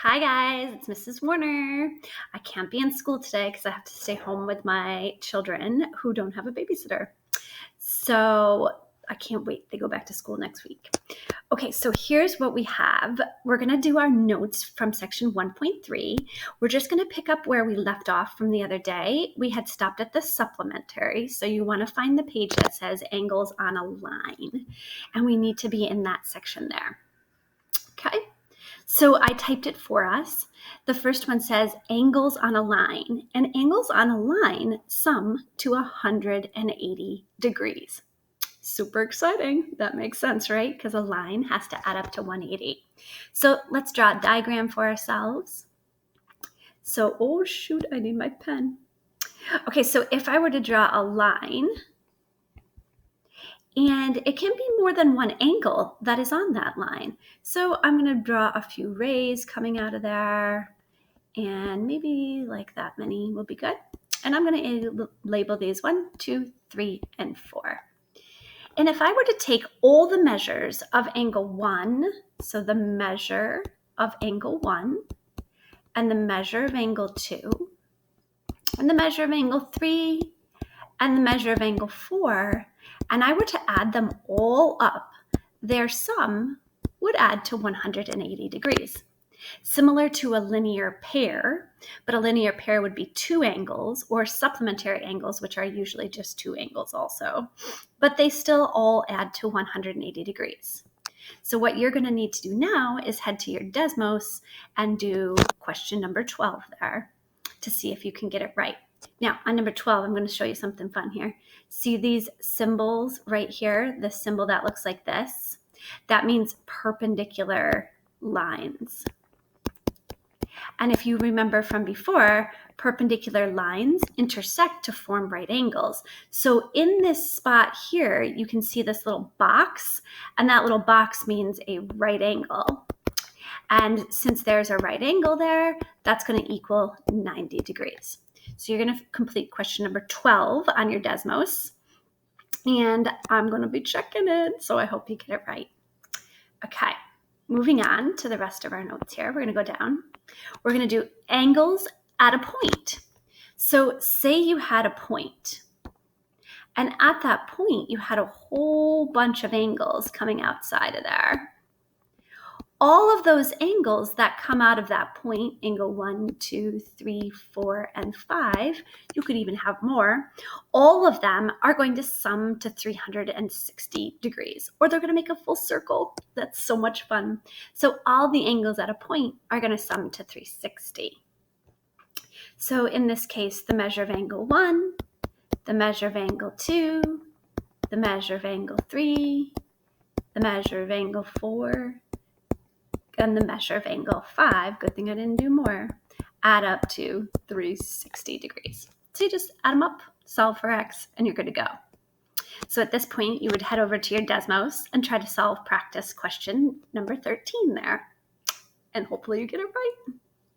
Hi guys, it's Mrs. Warner. I can't be in school today because I have to stay home with my children who don't have a babysitter. So I can't wait. They go back to school next week. Okay, so here's what we have. We're going to do our notes from section 1.3. We're just going to pick up where we left off from the other day. We had stopped at the supplementary, so you want to find the page that says angles on a line, and we need to be in that section there. Okay. So I typed it for us. The first one says angles on a line, and angles on a line sum to 180 degrees. Super exciting. That makes sense, right? Because a line has to add up to 180. So let's draw a diagram for ourselves. So, oh shoot, I need my pen. Okay, so if I were to draw a line, and it can be more than one angle that is on that line. So I'm going to draw a few rays coming out of there, and maybe like that many will be good. And I'm going to label these 1, 2, 3, and 4. And if I were to take all the measures of angle 1, so the measure of angle 1, and the measure of angle 2, and the measure of angle 3, and the measure of angle 4, and I were to add them all up, their sum would add to 180 degrees. Similar to a linear pair, but a linear pair would be two angles or supplementary angles, which are usually just two angles also, but they still all add to 180 degrees. So what you're going to need to do now is head to your Desmos and do question number 12 there to see if you can get it right. Now, on number 12, I'm going to show you something fun here. See these symbols right here? The symbol that looks like this? That means perpendicular lines. And if you remember from before, perpendicular lines intersect to form right angles. So in this spot here, you can see this little box, and that little box means a right angle. And since there's a right angle there, that's going to equal 90 degrees. So you're going to complete question number 12 on your Desmos, and I'm going to be checking it, so I hope you get it right. Okay, moving on to the rest of our notes here. We're going to go down. We're going to do angles at a point. So say you had a point, and at that point, you had a whole bunch of angles coming outside of there. All of those angles that come out of that point, angle 1, 2, 3, 4, and 5, you could even have more, all of them are going to sum to 360 degrees, or they're going to make a full circle. That's so much fun. So all the angles at a point are going to sum to 360. So in this case, the measure of angle 1, the measure of angle 2, the measure of angle 3, the measure of angle 4, and the measure of angle 5, good thing I didn't do more, add up to 360 degrees. So you just add them up, solve for x, and you're good to go. So at this point, you would head over to your Desmos and try to solve practice question number 13 there. And hopefully you get it right.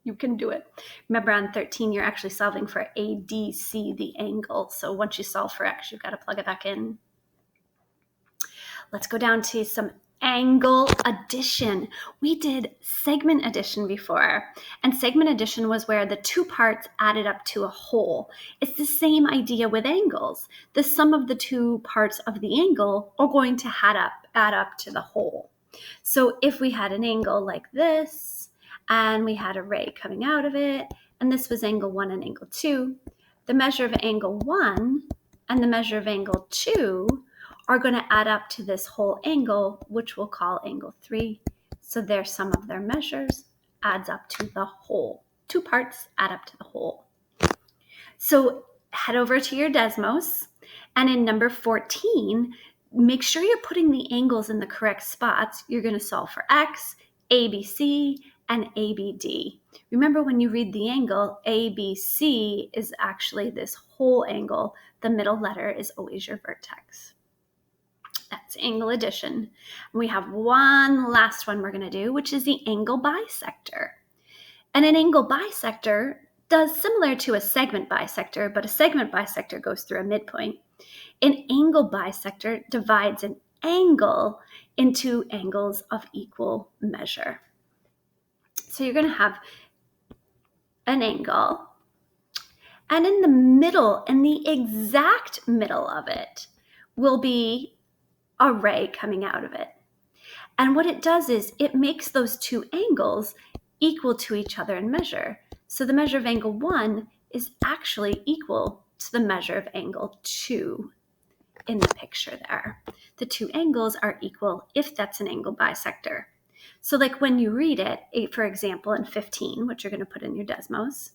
You can do it. Remember on 13, you're actually solving for ADC, the angle. So once you solve for x, you've got to plug it back in. Let's go down to some angle addition. We did segment addition before, and segment addition was where the two parts added up to a whole. It's the same idea with angles. The sum of the two parts of the angle are going to add up to the whole. So if we had an angle like this, and we had a ray coming out of it, and this was angle 1 and angle 2, the measure of angle 1 and the measure of angle 2 are going to add up to this whole angle, which we'll call angle 3. So their sum of their measures adds up to the whole. Two parts add up to the whole. So head over to your Desmos, and in number 14, make sure you're putting the angles in the correct spots. You're going to solve for x, ABC, and ABD. Remember, when you read the angle, ABC is actually this whole angle. The middle letter is always your vertex. That's angle addition. We have one last one we're going to do, which is the angle bisector. And an angle bisector does similar to a segment bisector, but a segment bisector goes through a midpoint. An angle bisector divides an angle into angles of equal measure. So you're going to have an angle, and in the middle, in the exact middle of it, will be a ray coming out of it. And what it does is it makes those two angles equal to each other in measure. So the measure of angle 1 is actually equal to the measure of angle 2 in the picture there. The two angles are equal if that's an angle bisector. So like when you read it, for example, in 15, which you're going to put in your Desmos,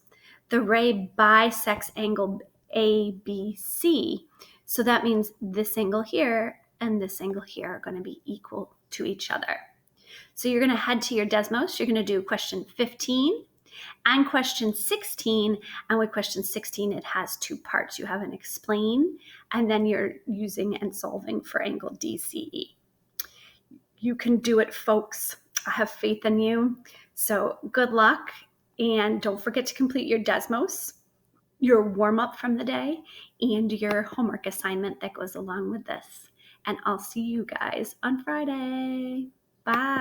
the ray bisects angle ABC. So that means this angle here and this angle here are going to be equal to each other. So you're going to head to your Desmos. You're going to do question 15 and question 16. And with question 16, it has two parts. You have an explain, and then you're using and solving for angle DCE. You can do it, folks. I have faith in you. So good luck. And don't forget to complete your Desmos, your warm-up from the day, and your homework assignment that goes along with this. And I'll see you guys on Friday. Bye.